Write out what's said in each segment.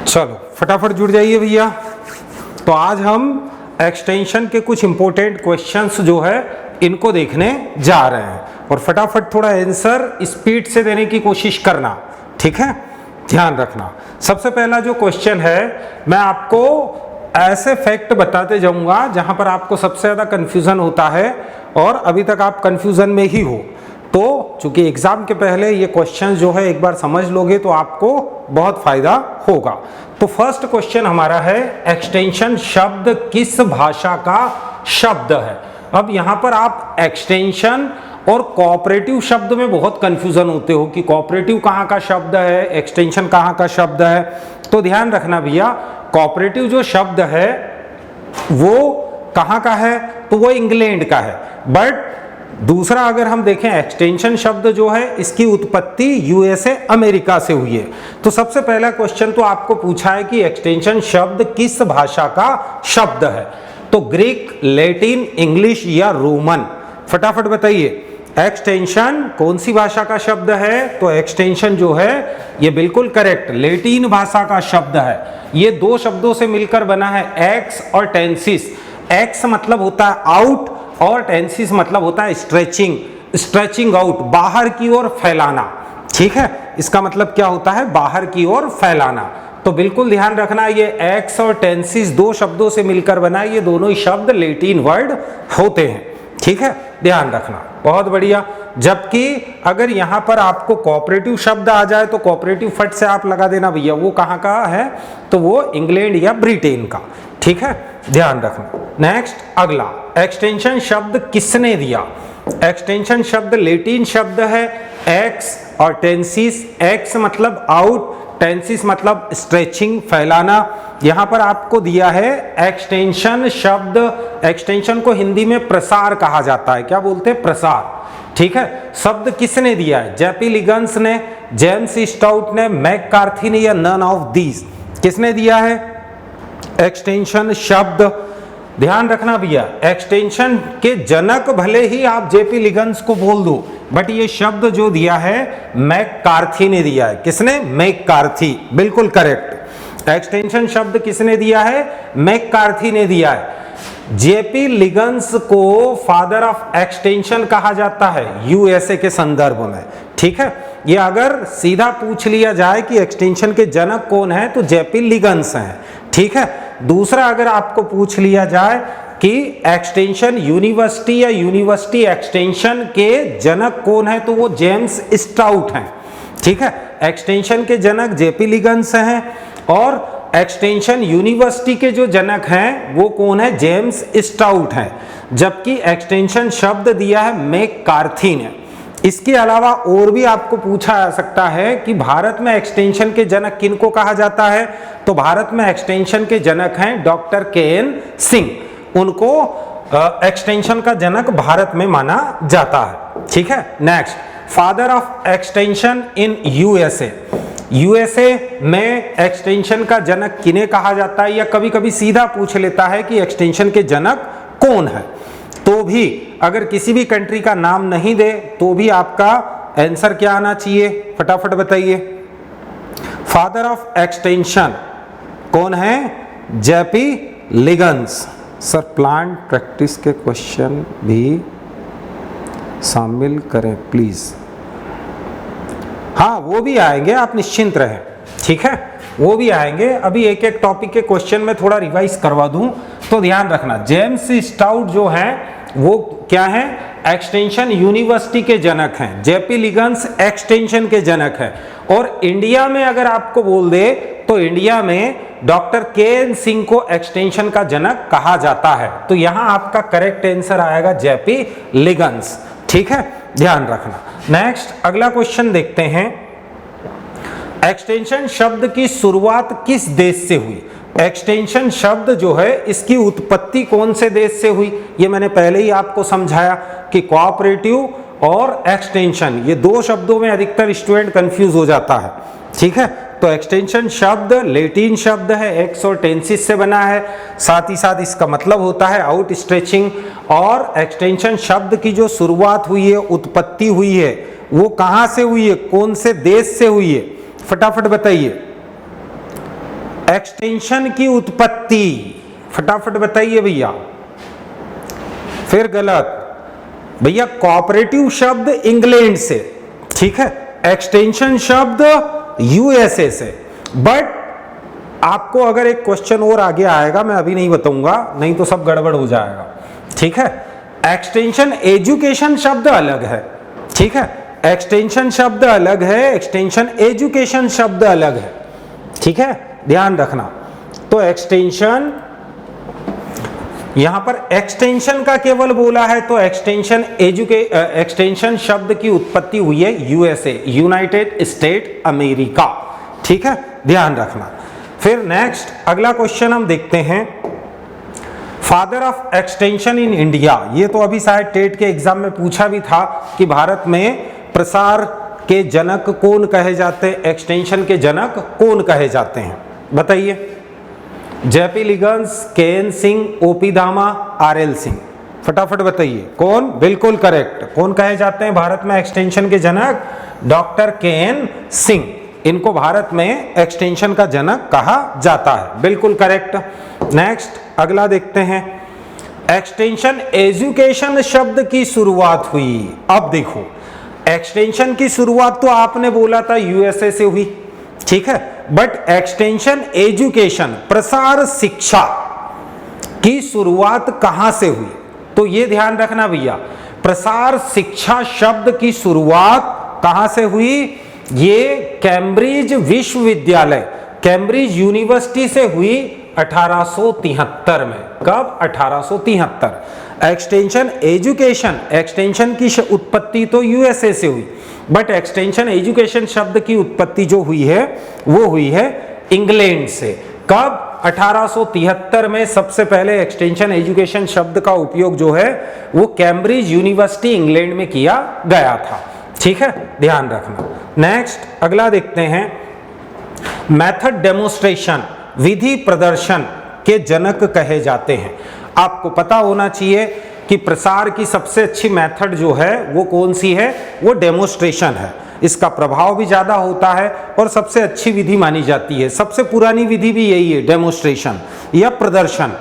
चलो फटाफट जुड़ जाइए भैया। तो आज हम एक्सटेंशन के कुछ इंपॉर्टेंट क्वेश्चंस जो है इनको देखने जा रहे हैं और फटाफट थोड़ा आंसर स्पीड से देने की कोशिश करना, ठीक है, ध्यान रखना। सबसे पहला जो क्वेश्चन है मैं आपको ऐसे फैक्ट बताते जाऊंगा जहां पर आपको सबसे ज्यादा कंफ्यूजन होता है और अभी तक आप कंफ्यूजन में ही हो। तो चूंकि एग्जाम के पहले ये क्वेश्चन जो है एक बार समझ लोगे तो आपको बहुत फायदा होगा। तो फर्स्ट क्वेश्चन हमारा है एक्सटेंशन शब्द किस भाषा का शब्द है। अब यहां पर आप एक्सटेंशन और कोऑपरेटिव शब्द में बहुत कंफ्यूजन होते हो कि कोऑपरेटिव कहाँ का शब्द है, एक्सटेंशन कहाँ का शब्द है। तो ध्यान रखना भैया, कोऑपरेटिव जो शब्द है वो कहाँ का है, तो वो इंग्लैंड का है। बट दूसरा अगर हम देखें एक्सटेंशन शब्द जो है इसकी उत्पत्ति यूएसए अमेरिका से हुई है। तो सबसे पहला क्वेश्चन तो आपको पूछा है कि एक्सटेंशन शब्द किस भाषा का शब्द है। तो ग्रीक, लैटिन, इंग्लिश या रोमन, फटाफट बताइए एक्सटेंशन कौन सी भाषा का शब्द है। तो एक्सटेंशन जो है ये बिल्कुल करेक्ट लैटिन भाषा का शब्द है। ये दो शब्दों से मिलकर बना है, एक्स और टेंसिस। एक्स मतलब होता है आउट और टेंसिस मतलब होता है स्ट्रेचिंग, स्ट्रेचिंग आउट, बाहर की ओर फैलाना, ठीक है। इसका मतलब क्या होता है, बाहर की ओर फैलाना। तो बिल्कुल ध्यान रखना ये एक्स और टेंसिस दो शब्दों से मिलकर बना, ये दोनों ही शब्द लैटिन वर्ड होते हैं, ठीक है, ध्यान रखना, बहुत बढ़िया। जबकि अगर यहां पर आपको कोऑपरेटिव शब्द आ जाए तो कोऑपरेटिव फट से आप लगा देना भैया वो कहाँ का है, तो वो इंग्लैंड या ब्रिटेन का, ठीक है, ध्यान रखना। नेक्स्ट अगला, एक्सटेंशन शब्द किसने दिया। एक्सटेंशन शब्द लैटिन शब्द है एक्स और टेंसिस। एक्स मतलब आउट, टेंसिस मतलब स्ट्रेचिंग, फैलाना। यहां पर आपको दिया है एक्सटेंशन शब्द, एक्सटेंशन को हिंदी में प्रसार कहा जाता है। क्या बोलते हैं, प्रसार, ठीक है। शब्द किसने दिया है, जेपी लिगन्स ने, जेम्स स्टाउट ने, मैककार्थी ने या नन ऑफ दीज। किसने दिया है एक्सटेंशन शब्द। ध्यान रखना भैया, एक्सटेंशन के जनक भले ही आप जेपी लिगन्स को बोल दो, बट ये शब्द जो दिया है मैककार्थी ने दिया है। किसने, मैककार्थी, बिल्कुल करेक्ट। एक्सटेंशन शब्द किसने दिया है, मैककार्थी ने दिया है। जेपी लिगन्स को फादर ऑफ एक्सटेंशन कहा जाता है यूएसए के संदर्भ में, ठीक है। ये अगर सीधा पूछ लिया जाए कि एक्सटेंशन के जनक कौन है तो जेपी लिगन्स हैं, ठीक है। दूसरा अगर आपको पूछ लिया जाए कि एक्सटेंशन यूनिवर्सिटी या यूनिवर्सिटी एक्सटेंशन के जनक कौन है तो वो जेम्स स्टाउट हैं, ठीक है। एक्सटेंशन के जनक जेपी लिगन्स हैं और एक्सटेंशन यूनिवर्सिटी के जो जनक हैं वो कौन है, जेम्स स्टाउट हैं। जबकि एक्सटेंशन शब्द दिया है मैककार्थी ने। इसके अलावा और भी आपको पूछा जा सकता है कि भारत में एक्सटेंशन के जनक किनको कहा जाता है, तो भारत में एक्सटेंशन के जनक हैं डॉक्टर के.एन. सिंह। उनको एक्सटेंशन का जनक भारत में माना जाता है, ठीक है। Next, father of extension in USA. USA में एक्सटेंशन का जनक किन्हें कहा जाता है, या कभी कभी सीधा पूछ लेता है कि एक्सटेंशन के जनक कौन है। तो भी अगर किसी भी कंट्री का नाम नहीं दे तो भी आपका आंसर क्या आना चाहिए, फटाफट बताइए। फादर ऑफ एक्सटेंशन कौन है, जेपी लिगन्स। सर प्लांट प्रैक्टिस के क्वेश्चन भी शामिल करें प्लीज। हाँ वो भी आएंगे, आप निश्चिंत रहें, ठीक है, वो भी आएंगे। अभी एक एक टॉपिक के क्वेश्चन में थोड़ा रिवाइज करवा दूं तो ध्यान रखना। जेम्स स्टाउट जो हैं वो क्या है, एक्सटेंशन यूनिवर्सिटी के जनक हैं। जेपी लिगन्स एक्सटेंशन के जनक हैं। और इंडिया में अगर आपको बोल दे तो इंडिया में डॉक्टर के.एन. सिंह को एक्सटेंशन का जनक कहा जाता है। तो यहां आपका करेक्ट आंसर आएगा जेपी लिगन्स, ठीक है, ध्यान रखना। नेक्स्ट अगला क्वेश्चन देखते हैं, एक्सटेंशन शब्द की शुरुआत किस देश से हुई। एक्सटेंशन शब्द जो है इसकी उत्पत्ति कौन से देश से हुई, ये मैंने पहले ही आपको समझाया कि कोऑपरेटिव और एक्सटेंशन ये दो शब्दों में अधिकतर स्टूडेंट कंफ्यूज हो जाता है, ठीक है। तो एक्सटेंशन शब्द लैटिन शब्द है, एक्स और टेंसिस से बना है, साथ ही साथ इसका मतलब होता है आउट स्ट्रेचिंग। और एक्सटेंशन शब्द की जो शुरुआत हुई है, उत्पत्ति हुई है, वो कहां से हुई है, कौन से देश से हुई है, फटाफट बताइए। एक्सटेंशन की उत्पत्ति, फटाफट बताइए भैया। फिर गलत भैया, कोऑपरेटिव शब्द इंग्लैंड से, ठीक है, एक्सटेंशन शब्द यूएसए से। बट आपको अगर एक क्वेश्चन और आगे आएगा, मैं अभी नहीं बताऊंगा, नहीं तो सब गड़बड़ हो जाएगा, ठीक है। एक्सटेंशन एजुकेशन शब्द अलग है, ठीक है, एक्सटेंशन शब्द अलग है, एक्सटेंशन एजुकेशन शब्द अलग है, ठीक है, ध्यान रखना। तो एक्सटेंशन, यहां पर एक्सटेंशन का केवल बोला है, तो एक्सटेंशन शब्द की उत्पत्ति हुई है यूएसए, यूनाइटेड स्टेट अमेरिका, ठीक है, ध्यान रखना। फिर नेक्स्ट अगला क्वेश्चन हम देखते हैं, father of extension in India. ये तो अभी शायद टेट के एग्जाम में पूछा भी था कि भारत में प्रसार के जनक कौन कहे जाते हैं, एक्सटेंशन के जनक कौन कहे जाते हैं, बताइए। जेपी लिगन्स, K N. Singh, OP Dhama, R L. Singh, फटाफट बताइए कौन। बिल्कुल करेक्ट। कौन कहे जाते हैं भारत में एक्सटेंशन के जनक? Doctor K. N.. सिंह, इनको भारत में एक्सटेंशन का जनक कहा जाता है, बिल्कुल करेक्ट। नेक्स्ट अगला देखते हैं, एक्सटेंशन एजुकेशन शब्द की शुरुआत हुई। अब देखो, एक्सटेंशन की शुरुआत तो आपने बोला था यूएसए से हुई, ठीक है, बट एक्सटेंशन एजुकेशन, प्रसार शिक्षा की शुरुआत कहां से हुई? तो ये ध्यान रखना भैया, प्रसार शिक्षा शब्द की शुरुआत कहां से हुई? ये कैम्ब्रिज विश्वविद्यालय, कैम्ब्रिज यूनिवर्सिटी से हुई 1873 में। कब? 1873। एक्सटेंशन एजुकेशन, एक्सटेंशन की उत्पत्ति तो यूएसए से हुई, बट एक्सटेंशन एजुकेशन शब्द की उत्पत्ति जो हुई है वो हुई है इंग्लैंड से। कब? 1873 में सबसे पहले एक्सटेंशन एजुकेशन शब्द का उपयोग जो है वो कैम्ब्रिज यूनिवर्सिटी इंग्लैंड में किया गया था, ठीक है, ध्यान रखना। नेक्स्ट अगला देखते हैं, मेथड डेमोन्स्ट्रेशन, विधि प्रदर्शन के जनक कहे जाते हैं। आपको पता होना चाहिए कि प्रसार की सबसे अच्छी मेथड जो है वो कौन सी है? वो डेमोन्स्ट्रेशन है। इसका प्रभाव भी ज्यादा होता है और सबसे अच्छी विधि मानी जाती है। सबसे पुरानी विधि भी यही है, डेमोन्स्ट्रेशन या प्रदर्शन।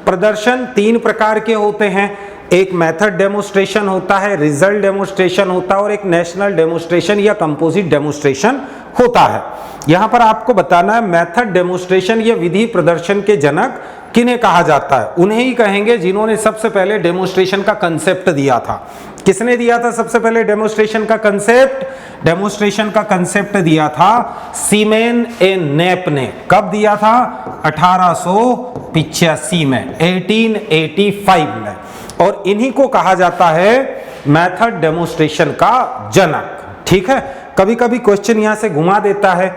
प्रदर्शन तीन प्रकार के होते हैं, एक मेथड डेमोन्स्ट्रेशन होता है, रिजल्ट डेमोन्स्ट्रेशन होता है और एक नेशनल डेमोन्स्ट्रेशन या कंपोजिट डेमोन्स्ट्रेशन होता है। यहां पर आपको बताना है मेथड डेमोन्स्ट्रेशन या विधि प्रदर्शन के जनक किन्हें कहा जाता है? उन्हें ही कहेंगे जिन्होंने सबसे पहले डेमोन्स्ट्रेशन का कंसेप्ट दिया था। किसने दिया था सबसे पहले डेमोन्स्ट्रेशन का कंसेप्ट? डेमोन्स्ट्रेशन का कंसेप्ट दिया था सीमेन ए नेप ने। कब दिया था? 1885 में, 1885 में। और इन्हीं को कहा जाता है मेथड डेमोन्स्ट्रेशन का जनक, ठीक है। कभी कभी क्वेश्चन यहां से घुमा देता है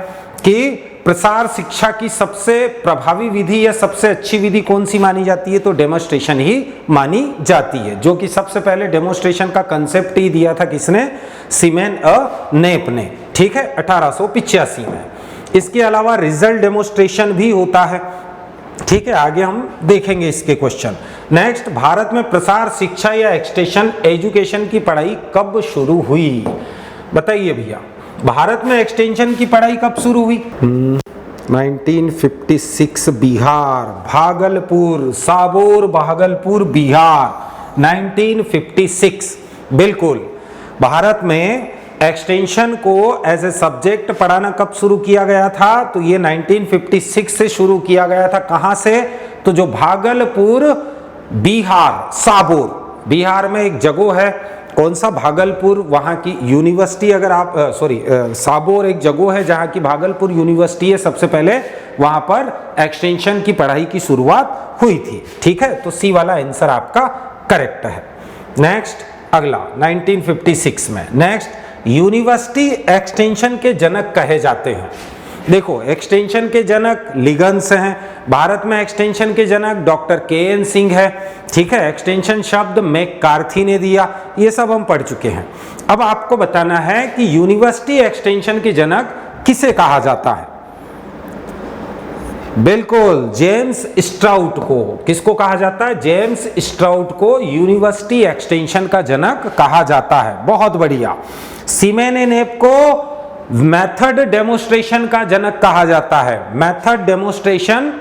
कि प्रसार शिक्षा की सबसे प्रभावी विधि या सबसे अच्छी विधि कौन सी मानी जाती है? तो डेमोन्स्ट्रेशन ही मानी जाती है, जो कि सबसे पहले डेमोन्स्ट्रेशन का कंसेप्ट ही दिया था किसने? सीमेन अ नेप ने, ठीक है, 1885 में। इसके अलावा रिजल्ट डेमोन्स्ट्रेशन भी होता है, ठीक है, आगे हम देखेंगे इसके क्वेश्चन। नेक्स्ट, भारत में प्रसार शिक्षा या एक्सटेंशन एजुकेशन की पढ़ाई कब शुरू हुई? बताइए भैया, भारत में एक्सटेंशन की पढ़ाई कब शुरू हुई? 1956, बिहार, भागलपुर, साबोर, भागलपुर, बिहार, 1956, बिल्कुल। भारत में एक्सटेंशन को एज ए सब्जेक्ट पढ़ाना कब शुरू किया गया था? तो ये 1956 से शुरू किया गया था। कहां से? तो जो भागलपुर, बिहार, साबोर, बिहार में एक जगह है, कौन सा? भागलपुर, वहां की यूनिवर्सिटी, अगर आप साबोर एक जगह है जहां की भागलपुर यूनिवर्सिटी है, सबसे पहले वहां पर एक्सटेंशन की पढ़ाई की शुरुआत हुई थी, ठीक है। तो सी वाला आंसर आपका करेक्ट है। नेक्स्ट अगला 1956 में। नेक्स्ट, यूनिवर्सिटी एक्सटेंशन के जनक कहे जाते हैं। देखो, एक्सटेंशन के जनक लिगन्स हैं, भारत में एक्सटेंशन के जनक डॉक्टर के.एन. सिंह है, ठीक है। एक्सटेंशन शब्द मैकार्थी ने दिया, ये सब हम पढ़ चुके हैं। अब आपको बताना है कि यूनिवर्सिटी एक्सटेंशन के जनक किसे कहा जाता है? बिल्कुल, जेम्स स्ट्राउट को। किसको कहा जाता है? जेम्स स्ट्राउट को यूनिवर्सिटी एक्सटेंशन का जनक कहा जाता है। बहुत बढ़िया। सीमेन ए नेप को मेथड डेमोस्ट्रेशन का जनक कहा जाता है। मेथड डेमोस्ट्रेशन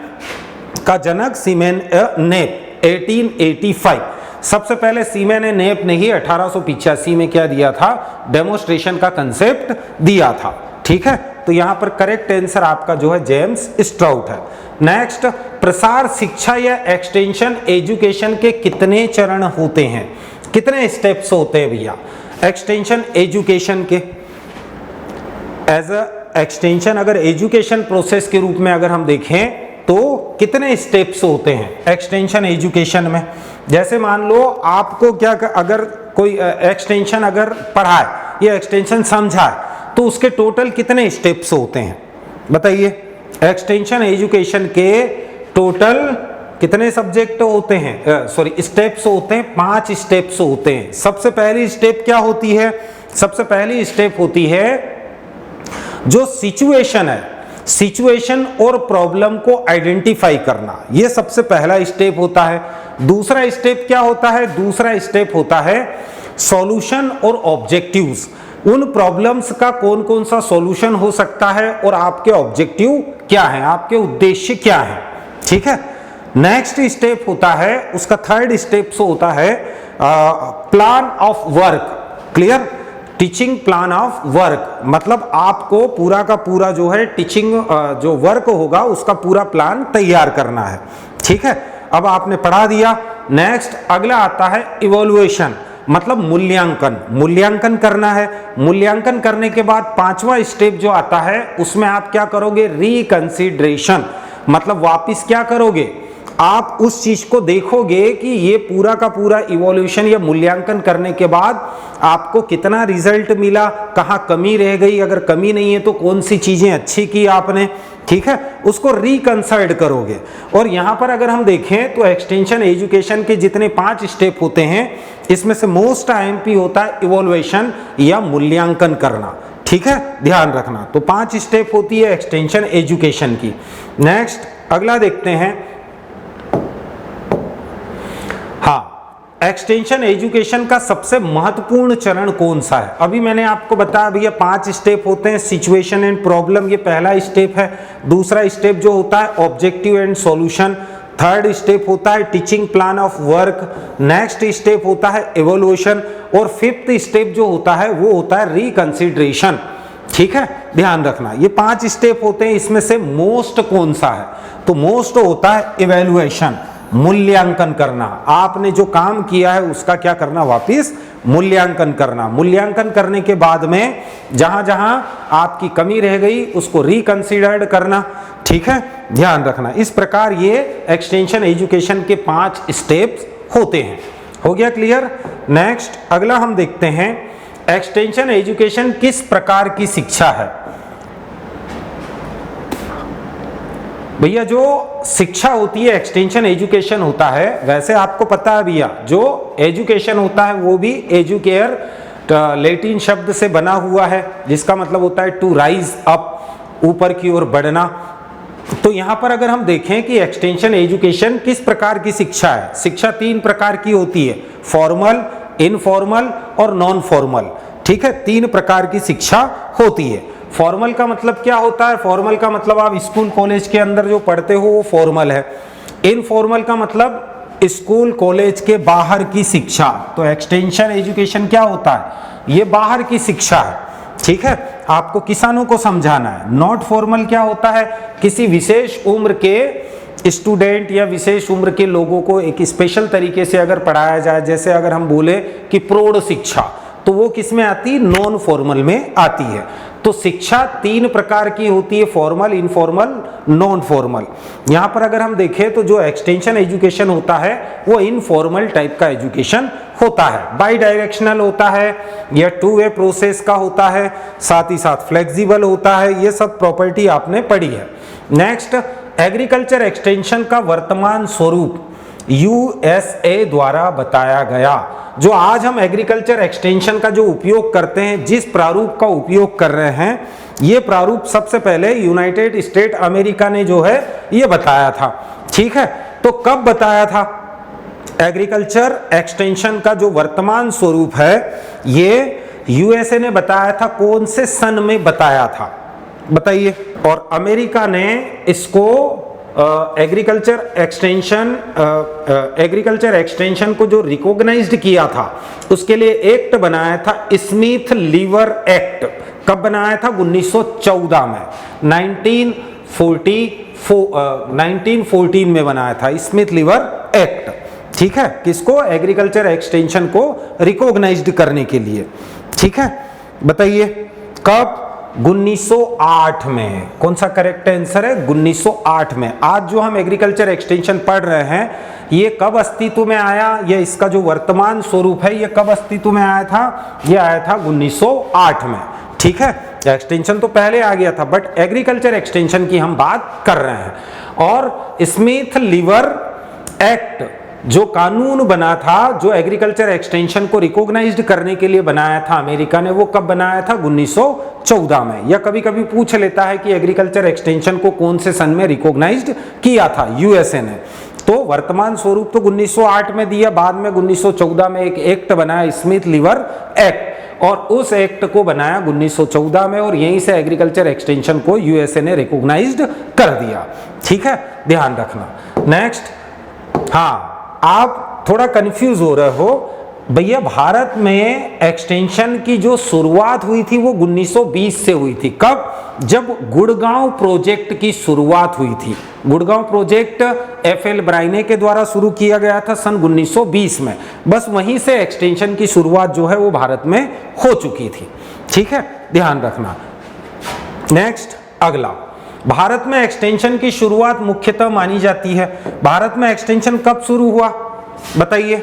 का जनक सीमेन नेप 1885। सबसे पहले सीमेन नेप ने ही 1885 में क्या दिया था, डेमोस्ट्रेशन का कंसेप्ट दिया था। ठीक है, तो यहां पर करेक्ट आंसर आपका जो है जेम्स स्ट्राउट है। नेक्स्ट, प्रसार शिक्षा या एक्सटेंशन एजुकेशन के कितने चरण होते हैं, कितने स्टेप्स होते हैं भैया एक्सटेंशन एजुकेशन के? एज अ एक्सटेंशन अगर एजुकेशन प्रोसेस के रूप में अगर हम देखें तो कितने स्टेप्स होते हैं एक्सटेंशन एजुकेशन में? जैसे मान लो आपको क्या, अगर कोई एक्सटेंशन अगर पढ़ाए या एक्सटेंशन समझाए तो उसके टोटल कितने स्टेप्स होते हैं बताइए? एक्सटेंशन एजुकेशन के टोटल कितने सब्जेक्ट होते हैं, सॉरी स्टेप्स होते हैं? 5 स्टेप्स होते हैं। सबसे पहली स्टेप क्या होती है? सबसे पहली स्टेप होती है जो सिचुएशन है, सिचुएशन और प्रॉब्लम को आइडेंटिफाई करना, ये सबसे पहला स्टेप होता है। दूसरा स्टेप क्या होता है? दूसरा स्टेप होता है सॉल्यूशन और ऑब्जेक्टिव्स। उन प्रॉब्लम्स का कौन कौन सा सॉल्यूशन हो सकता है और आपके ऑब्जेक्टिव क्या है, आपके उद्देश्य क्या है। ठीक है, नेक्स्ट स्टेप होता है, उसका थर्ड स्टेप होता है plan of work. Clear? Teaching plan of work, मतलब आपको पूरा का पूरा जो है टीचिंग जो वर्क होगा उसका पूरा प्लान तैयार करना है। ठीक है, अब आपने पढ़ा दिया। नेक्स्ट अगला आता है इवोल्यूशन, मतलब मूल्यांकन, मूल्यांकन करना है। मूल्यांकन करने के बाद 5वां स्टेप जो आता है उसमें आप क्या करोगे? रिकंसीडरेशन, मतलब वापिस क्या करोगे? आप उस चीज को देखोगे कि ये पूरा का पूरा इवोल्यूशन या मूल्यांकन करने के बाद आपको कितना रिजल्ट मिला, कहाँ कमी रह गई, अगर कमी नहीं है तो कौन सी चीजें अच्छी की आपने। ठीक है, उसको रिकंसिडर करोगे। और यहां पर अगर हम देखें तो एक्सटेंशन एजुकेशन के जितने 5 स्टेप होते हैं इसमें से मोस्ट आईएमपी होता है इवोल्यूशन या मूल्यांकन करना। ठीक है, ध्यान रखना। तो 5 स्टेप होती है एक्सटेंशन एजुकेशन की। नेक्स्ट अगला देखते हैं। हाँ, एक्सटेंशन एजुकेशन का सबसे महत्वपूर्ण चरण कौन सा है? अभी मैंने आपको बताया भैया 5 स्टेप होते हैं। सिचुएशन एंड प्रॉब्लम ये पहला स्टेप है। दूसरा स्टेप जो होता है objective and solution. Third step होता है teaching plan of work. Next step होता है इवोल्यूशन। और 5th स्टेप जो होता है वो होता है रिकंसिडरेशन। ठीक है, ध्यान रखना। ये 5 स्टेप होते हैं, इसमें से मोस्ट कौन सा है? तो मोस्ट होता है इवैल्यूएशन, मूल्यांकन करना। आपने जो काम किया है उसका क्या करना? वापिस मूल्यांकन करना। मूल्यांकन करने के बाद में जहां जहां आपकी कमी रह गई उसको रिकंसिडर करना। ठीक है, ध्यान रखना। इस प्रकार ये एक्सटेंशन एजुकेशन के 5 स्टेप्स होते हैं। हो गया क्लियर? नेक्स्ट अगला हम देखते हैं, एक्सटेंशन एजुकेशन किस प्रकार की शिक्षा है? भैया जो शिक्षा होती है एक्सटेंशन एजुकेशन होता है, वैसे आपको पता है भैया जो एजुकेशन होता है वो भी एजुकेयर लैटिन शब्द से बना हुआ है, जिसका मतलब होता है टू राइज अप, ऊपर की ओर बढ़ना। तो यहां पर अगर हम देखें कि एक्सटेंशन एजुकेशन किस प्रकार की शिक्षा है, शिक्षा 3 प्रकार की होती है, फॉर्मल, इनफॉर्मल और नॉन फॉर्मल। ठीक है, 3 प्रकार की शिक्षा होती है। फॉर्मल का मतलब क्या होता है? फॉर्मल का मतलब आप स्कूल कॉलेज के अंदर जो पढ़ते हो वो फॉर्मल है। इनफॉर्मल का मतलब स्कूल कॉलेज के बाहर की शिक्षा। तो एक्सटेंशन एजुकेशन क्या होता है? ये बाहर की शिक्षा है। ठीक है, आपको किसानों को समझाना है। नॉट फॉर्मल क्या होता है? किसी विशेष उम्र के स्टूडेंट या विशेष उम्र के लोगों को एक स्पेशल तरीके से अगर पढ़ाया जाए, जैसे अगर हम बोले कि प्रौढ़ शिक्षा, तो वो किस में आती है? नॉन फॉर्मल में आती है। तो शिक्षा 3 प्रकार की होती है, फॉर्मल, इनफॉर्मल, नॉन फॉर्मल। यहां पर अगर हम देखें तो जो एक्सटेंशन एजुकेशन होता है वो इनफॉर्मल टाइप का एजुकेशन होता है, बाई डायरेक्शनल होता है या 2 वे प्रोसेस का होता है, साथ ही साथ फ्लेक्सिबल होता है। ये सब प्रॉपर्टी आपने पढ़ी है। नेक्स्ट, एग्रीकल्चर एक्सटेंशन का वर्तमान स्वरूप यूएसए द्वारा बताया गया। जो आज हम एग्रीकल्चर एक्सटेंशन का जो उपयोग करते हैं, जिस प्रारूप का उपयोग कर रहे हैं, ये प्रारूप सबसे पहले यूनाइटेड स्टेट अमेरिका ने जो है ये बताया था। ठीक है, तो कब बताया था? एग्रीकल्चर एक्सटेंशन का जो वर्तमान स्वरूप है ये यूएसए ने बताया था कौन से सन में बताया था, बताइए। और अमेरिका ने इसको एग्रीकल्चर एक्सटेंशन को जो रिकॉग्नाइज्ड किया था उसके लिए एक्ट बनाया था, स्मिथ लीवर एक्ट। कब बनाया था? 1914 में, 1914 में बनाया था स्मिथ लीवर एक्ट, ठीक है, किसको? एग्रीकल्चर एक्सटेंशन को रिकॉग्नाइज्ड करने के लिए, ठीक है। बताइए कब? 1908 में। कौन सा करेक्ट आंसर है? 1908 में। आज जो हम एग्रीकल्चर एक्सटेंशन पढ़ रहे हैं ये कब अस्तित्व में आया, ये इसका जो वर्तमान स्वरूप है ये कब अस्तित्व में आया था? ये आया था 1908 में, ठीक है। एक्सटेंशन तो पहले आ गया था बट एग्रीकल्चर एक्सटेंशन की हम बात कर रहे हैं। और स्मिथ लीवर एक्ट जो कानून बना था, जो एग्रीकल्चर एक्सटेंशन को रिकॉग्नाइज्ड करने के लिए बनाया था अमेरिका ने, वो कब बनाया था? 1914 में। या कभी कभी पूछ लेता है कि एग्रीकल्चर एक्सटेंशन को कौन से सन में रिकॉग्नाइज्ड किया था यूएसए ने, तो वर्तमान स्वरूप तो 1908 में दिया, बाद में 1914 में एक एक्ट बनाया स्मिथ लीवर एक्ट, और उस एक्ट को बनाया 1914 में, और यहीं से एग्रीकल्चर एक्सटेंशन को यूएसए ने रिकॉग्नाइज्ड कर दिया, ठीक है, ध्यान रखना। नेक्स्ट, हाँ, आप थोड़ा कंफ्यूज हो रहे हो भैया, भारत में एक्सटेंशन की जो शुरुआत हुई थी वो 1920 से हुई थी। कब? जब गुड़गांव प्रोजेक्ट की शुरुआत हुई थी। गुड़गांव प्रोजेक्ट एफएल ब्राइने के द्वारा शुरू किया गया था सन 1920 में। बस वहीं से एक्सटेंशन की शुरुआत जो है वो भारत में हो चुकी थी, ठीक है, ध्यान रखना। नेक्स्ट, अगला, भारत में एक्सटेंशन की शुरुआत मुख्यतः मानी जाती है। भारत में एक्सटेंशन कब शुरू हुआ बताइए?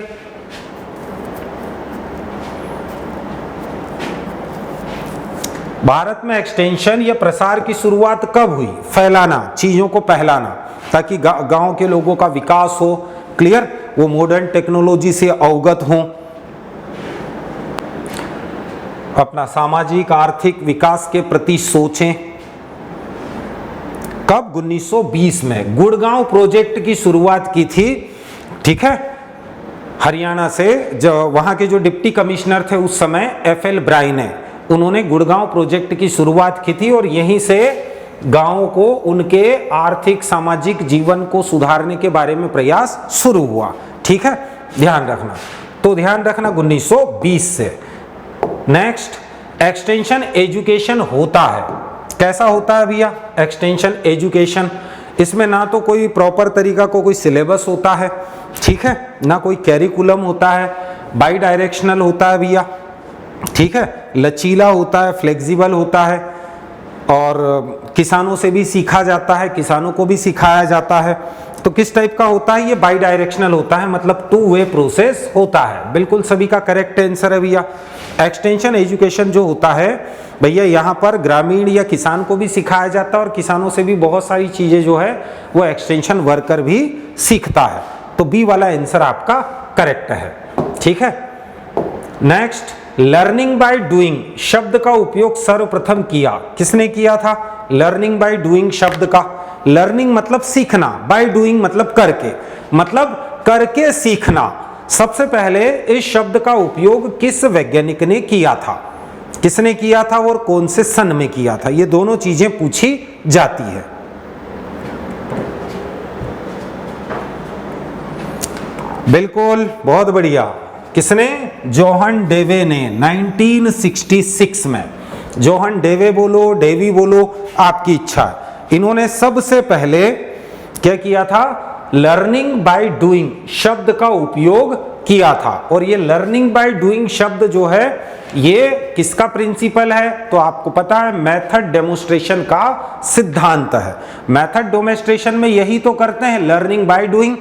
भारत में एक्सटेंशन या प्रसार की शुरुआत कब हुई? फैलाना, चीजों को फैलाना, ताकि गांव के लोगों का विकास हो, क्लियर, वो मॉडर्न टेक्नोलॉजी से अवगत हों, अपना सामाजिक आर्थिक विकास के प्रति सोचें। कब? 1920 में गुड़गांव प्रोजेक्ट की शुरुआत की थी, ठीक है, हरियाणा से। जो वहां के जो डिप्टी कमिश्नर थे उस समय एफएल ब्राइने, उन्होंने गुड़गांव प्रोजेक्ट की शुरुआत की थी, और यहीं से गांवों को उनके आर्थिक सामाजिक जीवन को सुधारने के बारे में प्रयास शुरू हुआ, ठीक है, ध्यान रखना। तो ध्यान रखना 1920 से। नेक्स्ट, एक्सटेंशन एजुकेशन होता है, कैसा होता है भैया एक्सटेंशन एजुकेशन? इसमें ना तो कोई प्रॉपर तरीका को कोई सिलेबस होता है, ठीक है, ना कोई कैरिकुलम होता है, बाई डायरेक्शनल होता है भैया, ठीक है, लचीला होता है, फ्लेक्सिबल होता है, और किसानों से भी सीखा जाता है, किसानों को भी सिखाया जाता है। तो किस टाइप का होता है? ये बाई डायरेक्शनल होता है, मतलब 2 वे प्रोसेस होता है। बिल्कुल सभी का करेक्ट आंसर है भैया। एक्सटेंशन एजुकेशन जो होता है भैया, यहाँ पर ग्रामीण या किसान को भी सिखाया जाता है, और किसानों से भी बहुत सारी चीजें जो है वो एक्सटेंशन वर्कर भी सीखता है। तो बी वाला आंसर आपका करेक्ट है, ठीक है। नेक्स्ट, लर्निंग बाय डूइंग शब्द का उपयोग सर्वप्रथम किया, किसने किया था? लर्निंग बाय डूइंग शब्द का, लर्निंग मतलब सीखना, बाय डूइंग मतलब करके, मतलब करके सीखना। सबसे पहले इस शब्द का उपयोग किस वैज्ञानिक ने किया था? किसने किया था और कौन से सन में किया था? ये दोनों चीजें पूछी जाती है। बिल्कुल, बहुत बढ़िया। किसने? जोहन डेवे ने 1966 में। जोहन डेवे बोलो, डेवी बोलो, आपकी इच्छा है। इन्होंने सबसे पहले क्या किया था? लर्निंग बाय डूइंग शब्द का उपयोग किया था। और ये लर्निंग बाय डूइंग शब्द जो है ये किसका प्रिंसिपल है? तो आपको पता है मेथड डेमोन्स्ट्रेशन का सिद्धांत है। मेथड डेमोन्स्ट्रेशन में यही तो करते हैं, लर्निंग बाय डूइंग,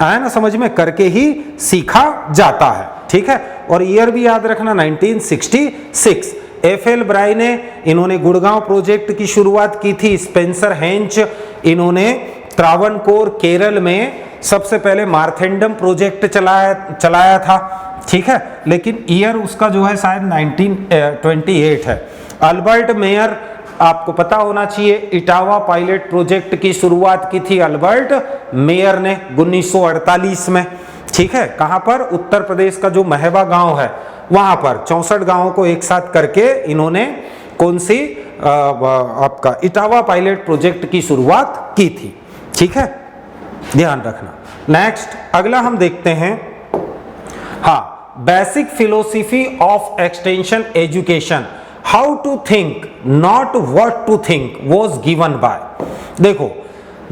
आया ना समझ में, करके ही सीखा जाता है, ठीक है। और ईयर भी याद रखना 1966। एफएल ब्राइने, इन्होंने गुड़गांव प्रोजेक्ट की शुरुआत की थी। स्पेंसर हेंच, इन्होंने त्रावणकोर केरल में सबसे पहले मार्थेंडम प्रोजेक्ट चलाया था, ठीक है, लेकिन ईयर उसका जो है शायद 1928 है। अल्बर्ट मेयर, आपको पता होना चाहिए, इटावा पायलट प्रोजेक्ट की शुरुआत की थी अल्बर्ट मेयर ने 1948 में, ठीक है, कहां पर? उत्तर प्रदेश का जो महवा गांव है वहां पर 64 गांवों को एक साथ करके इन्होंने कौन सी आपका इटावा पायलट प्रोजेक्ट की शुरुआत की थी। ठीक है, ध्यान रखना। नेक्स्ट अगला हम देखते हैं, हाँ, basic philosophy of extension education, how to think not what to think was given by. देखो,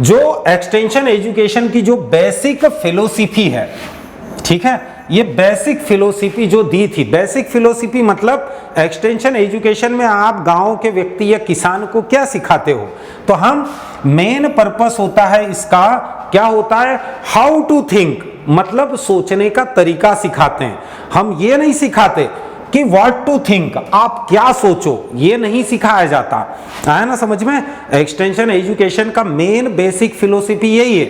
जो एक्सटेंशन एजुकेशन की जो बेसिक फिलोसफी है, ठीक है, ये बेसिक फिलोसफी जो दी थी, बेसिक फिलोसफी मतलब एक्सटेंशन एजुकेशन में आप गांव के व्यक्ति या किसान को क्या सिखाते हो, तो हम मेन पर्पस होता है इसका क्या होता है, हाउ टू थिंक, मतलब सोचने का तरीका सिखाते हैं। हम ये नहीं सिखाते कि व्हाट टू थिंक, आप क्या सोचो, ये नहीं सिखाया जाता। आया ना समझ में? एक्सटेंशन एजुकेशन का मेन बेसिक फिलोसफी यही है,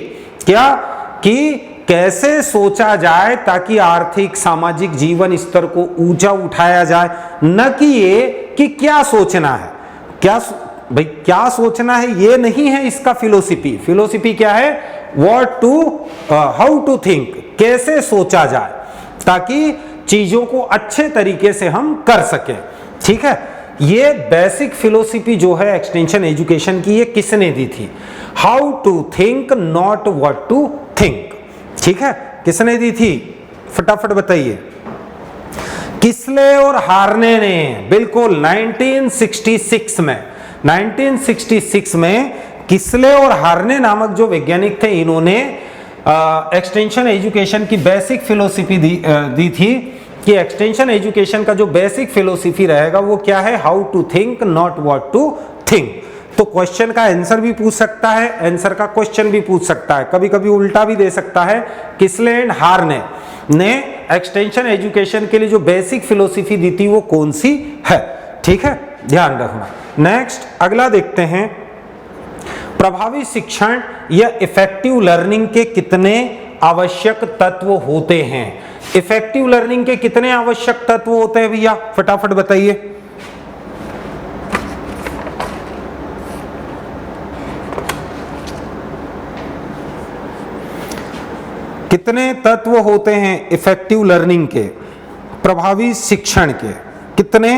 क्या कि कैसे सोचा जाए ताकि आर्थिक सामाजिक जीवन स्तर को ऊंचा उठाया जाए, न कि ये कि क्या सोचना है, क्या भाई क्या सोचना है ये नहीं है इसका फिलोसफी। फिलोसफी क्या है? What to how to think, कैसे सोचा जाए ताकि चीजों को अच्छे तरीके से हम कर सकें। ठीक है, ये बेसिक फिलोसफी जो है एक्सटेंशन एजुकेशन की, ये किसने दी थी? How to think not what to think. ठीक है, किसने दी थी? फटाफट बताइए। किसले और हार्ने ने, बिल्कुल 1966 में, 1966 में किसले और हार्ने नामक जो वैज्ञानिक थे, इन्होंने एक्सटेंशन एजुकेशन की बेसिक फिलोसफी दी थी कि एक्सटेंशन एजुकेशन का जो बेसिक फिलोसफी रहेगा वो क्या है? How to think not what to think. तो क्वेश्चन का आंसर भी पूछ सकता है, आंसर का क्वेश्चन भी पूछ सकता है, कभी कभी उल्टा भी दे सकता है। किसले एंड हार्ने ने एक्सटेंशन एजुकेशन के लिए जो बेसिक फिलोसफी दी थी वो कौन सी है? ठीक है, ध्यान रखना। नेक्स्ट अगला देखते हैं, प्रभावी शिक्षण या इफेक्टिव लर्निंग के कितने आवश्यक तत्व होते हैं? इफेक्टिव लर्निंग के कितने आवश्यक तत्व होते हैं भैया? फटाफट बताइए। कितने तत्व होते हैं इफेक्टिव लर्निंग के, प्रभावी शिक्षण के कितने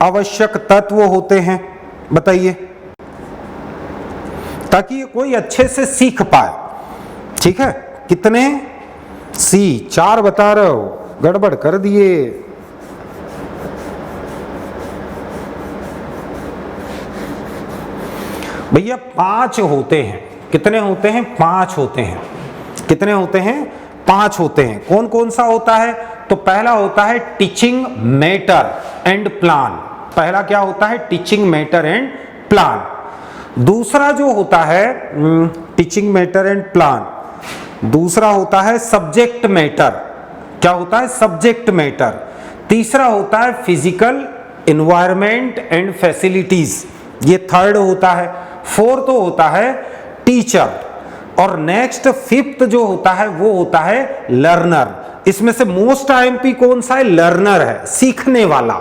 आवश्यक तत्व होते हैं बताइए, ताकि कोई अच्छे से सीख पाए। ठीक है, कितने? सी 4 बता रहे हो, गड़बड़ कर दिए। भैया 5 होते हैं। कितने होते हैं? 5 होते हैं। कितने होते हैं? 5 होते हैं। कौन कौन सा होता है? तो पहला होता है टीचिंग मैटर एंड प्लान। पहला क्या होता है? Teaching matter and plan. दूसरा जो होता है टीचिंग मैटर एंड प्लान, दूसरा होता है सब्जेक्ट मैटर। क्या होता है? Subject matter. तीसरा होता है फिजिकल एनवायरनमेंट एंड फैसिलिटीज, ये थर्ड होता है। फोर्थ होता है टीचर, और नेक्स्ट फिफ्थ जो होता है वो होता है लर्नर। इसमें से मोस्ट आईएमपी कौन सा है? लर्नर है, सीखने वाला,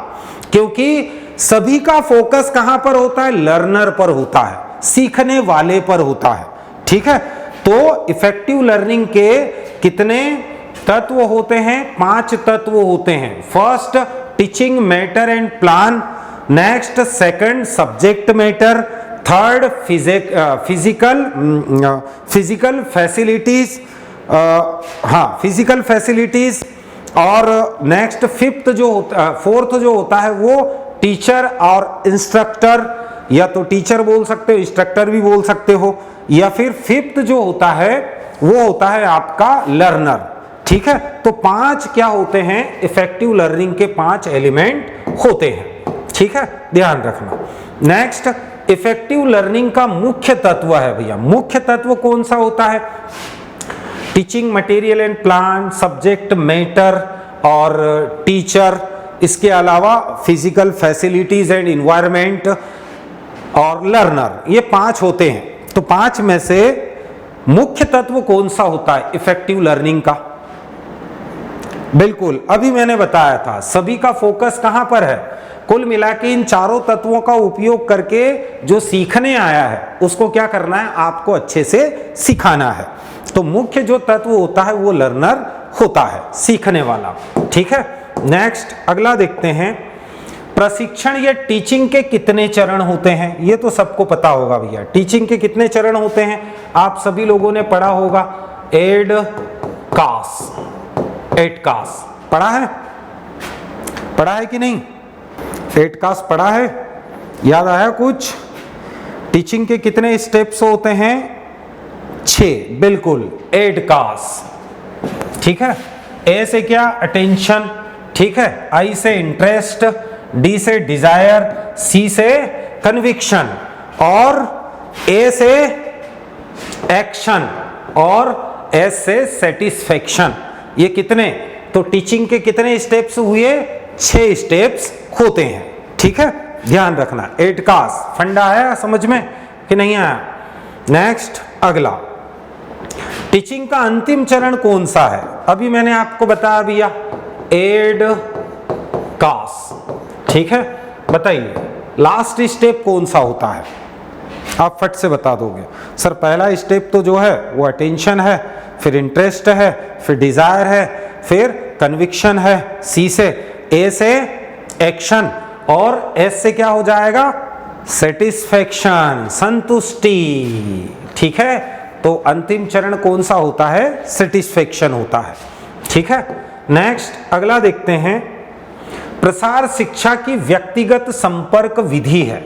क्योंकि सभी का फोकस कहां पर होता है? लर्नर पर होता है, सीखने वाले पर होता है। ठीक है, तो इफेक्टिव लर्निंग के कितने तत्व होते हैं? 5 तत्व होते हैं। First teaching matter and plan, next second subject matter, third physical facilities, हाँ फिजिकल फैसिलिटीज, और नेक्स्ट फिफ्थ जो होता, फोर्थ जो होता है वो टीचर और इंस्ट्रक्टर, या तो टीचर बोल सकते हो, इंस्ट्रक्टर भी बोल सकते हो, या फिर फिफ्थ जो होता है वो होता है आपका लर्नर। ठीक है, तो 5 क्या होते हैं? इफेक्टिव लर्निंग के 5 एलिमेंट होते हैं। ठीक है, ध्यान रखना। नेक्स्ट इफेक्टिव लर्निंग का मुख्य तत्व है भैया। मुख्य तत्व कौन सा होता है? Teaching material and plan, subject matter और टीचर, इसके अलावा फिजिकल फैसिलिटीज एंड एनवायरनमेंट और लर्नर, ये 5 होते हैं। तो 5 में से मुख्य तत्व कौन सा होता है इफेक्टिव लर्निंग का? बिल्कुल, अभी मैंने बताया था, सभी का फोकस कहां पर है? कुल मिला के इन चारों तत्वों का उपयोग करके जो सीखने आया है उसको क्या करना है? आपको अच्छे से सिखाना है। तो मुख्य जो तत्व होता है वो लर्नर होता है, सीखने वाला। ठीक है, नेक्स्ट अगला देखते हैं, प्रशिक्षण या टीचिंग के कितने चरण होते हैं? ये तो सबको पता होगा भैया, टीचिंग के कितने चरण होते हैं, आप सभी लोगों ने पढ़ा होगा, एड कास पढ़ा है कि नहीं? एड कास पढ़ा है, याद आया कुछ? टीचिंग के कितने स्टेप्स होते हैं? 6, बिल्कुल, एड कास। ठीक है, ए से क्या? अटेंशन, ठीक है, आई से इंटरेस्ट, डी से डिजायर, सी से कन्विक्शन, और ए से एक्शन, और एस से सेटिस्फेक्शन। ये कितने? तो टीचिंग के कितने स्टेप्स हुए? 6 स्टेप्स होते हैं। ठीक है, ध्यान रखना। एड कास फंडा आया समझ में कि नहीं आया? नेक्स्ट अगला, टीचिंग का अंतिम चरण कौन सा है? अभी मैंने आपको बताया भैया, एड कास। ठीक है, बताइए लास्ट स्टेप कौन सा होता है? आप फट से बता दोगे। सर पहला स्टेप तो जो है वो अटेंशन है, फिर इंटरेस्ट है, फिर डिजायर है, फिर कन्विक्शन है, सी से, ए से एक्शन, और एस से क्या हो जाएगा? सेटिस्फेक्शन, संतुष्टि। ठीक है, तो अंतिम चरण कौन सा होता है? सेटिस्फेक्शन होता है। ठीक है, नेक्स्ट अगला देखते हैं, प्रसार शिक्षा की व्यक्तिगत संपर्क विधि है,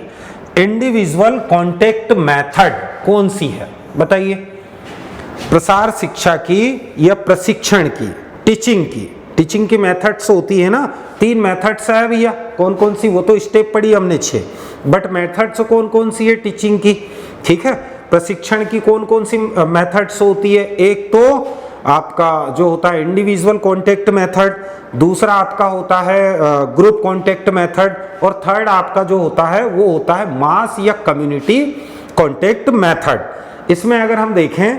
इंडिविजुअल कांटेक्ट मेथड कौन सी है? बताइए। प्रसार शिक्षा की या प्रशिक्षण की, टीचिंग की मेथड्स होती है ना, 3 मेथड्स है भैया। कौन कौन सी? वो तो स्टेप पढ़ी हमने 6, बट मेथड्स कौन कौन सी है टीचिंग की? ठीक है, प्रशिक्षण की कौन कौन सी मेथड्स होती है? एक तो आपका जो होता है इंडिविजुअल कांटेक्ट मेथड, दूसरा आपका होता है ग्रुप कांटेक्ट मेथड, और थर्ड आपका जो होता है वो होता है मास या कम्युनिटी कांटेक्ट मेथड। इसमें अगर हम देखें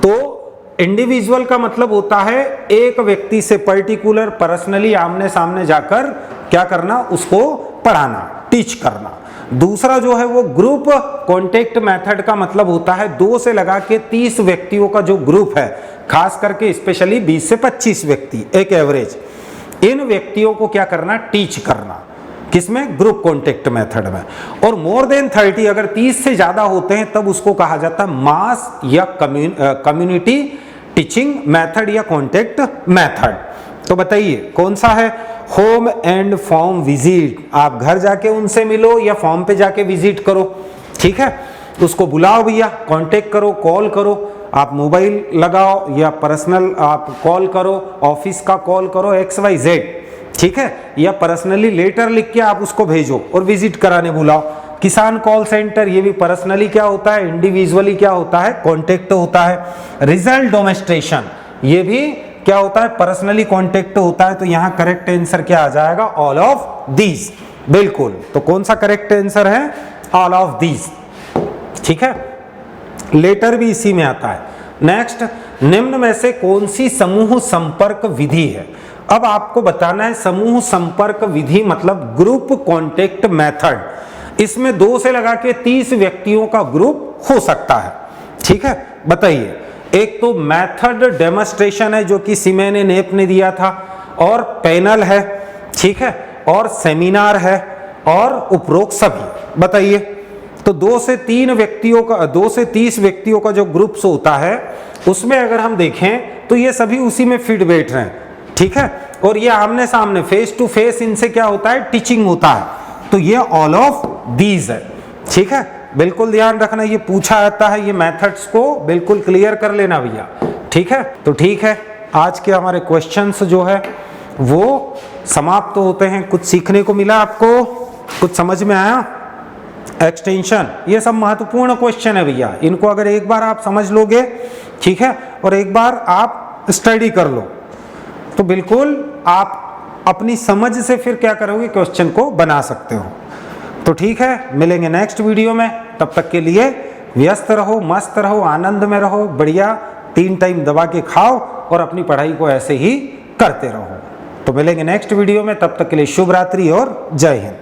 तो इंडिविजुअल का मतलब होता है एक व्यक्ति से पर्टिकुलर पर्सनली आमने सामने जाकर क्या करना? उसको पढ़ाना, टीच करना। दूसरा जो है वो ग्रुप कांटेक्ट मेथड का मतलब होता है 2 से लगा के 30 व्यक्तियों का जो ग्रुप है, खास करके स्पेशली 20 से 25 व्यक्ति एक एवरेज, इन व्यक्तियों को क्या करना? टीच करना। किसमें? ग्रुप कांटेक्ट मेथड में। और मोर देन 30, अगर 30 से ज्यादा होते हैं तब उसको कहा जाता है मास या कम्युनिटी टीचिंग मेथड या कांटेक्ट मेथड। तो बताइए कौन सा है? होम एंड फॉर्म विजिट, आप घर जाके उनसे मिलो या फॉर्म पे जाके विजिट करो। ठीक है, उसको बुलाओ भैया, कांटेक्ट करो, कॉल करो, आप मोबाइल लगाओ या पर्सनल आप कॉल करो, ऑफिस का कॉल करो, XYZ। ठीक है, या पर्सनली लेटर लिख के आप उसको भेजो और विजिट कराने बुलाओ। किसान कॉल सेंटर, ये भी पर्सनली क्या होता है? इंडिविजुअली क्या होता है? कांटेक्ट होता है। रिजल्ट डेमोन्स्ट्रेशन, ये भी क्या होता है? पर्सनली कांटेक्ट होता है। तो यहां करेक्ट आंसर क्या आ जाएगा? All of these. बिल्कुल, तो कौन सा करेक्ट आंसर है? All of these. ठीक है, लेटर भी इसी में आता है। नेक्स्ट, निम्न में से कौन सी समूह संपर्क विधि है? अब आपको बताना है समूह संपर्क विधि मतलब ग्रुप कांटेक्ट मेथड। इसमें 2 से लगा के 30 व्यक्तियों का ग्रुप हो सकता है। ठीक है, बताइए। एक तो मेथड डेमोन्स्ट्रेशन है जो कि सिमेने नेप ने दिया था, और पैनल है, ठीक है, और सेमिनार है, और उपरोक्त सभी। बताइए। तो 2 से 3 व्यक्तियों का, 2 से 30 व्यक्तियों का जो ग्रुप्स होता है उसमें अगर हम देखें तो ये सभी उसी में फिट बैठ रहे हैं। ठीक है, और ये आमने सामने फेस टू फेस इनसे क्या होता है? टीचिंग होता है। तो ये ऑल ऑफ दीज है। ठीक है, बिल्कुल ध्यान रखना, ये पूछा जाता है, ये मेथड्स को बिल्कुल क्लियर कर लेना भैया। ठीक है, तो ठीक है, आज के हमारे क्वेश्चंस जो है वो समाप्त होते हैं। कुछ सीखने को मिला आपको? कुछ समझ में आया? एक्सटेंशन, ये सब महत्वपूर्ण क्वेश्चन है भैया, इनको अगर एक बार आप समझ लोगे, ठीक है, और एक बार आप स्टडी कर लो तो बिल्कुल आप अपनी समझ से फिर क्या करोगे? क्वेश्चन को बना सकते हो। तो ठीक है, मिलेंगे नेक्स्ट वीडियो में। तब तक के लिए व्यस्त रहो, मस्त रहो, आनंद में रहो, बढ़िया 3 टाइम दबा के खाओ और अपनी पढ़ाई को ऐसे ही करते रहो। तो मिलेंगे नेक्स्ट वीडियो में, तब तक के लिए शुभ रात्रि और जय हिंद।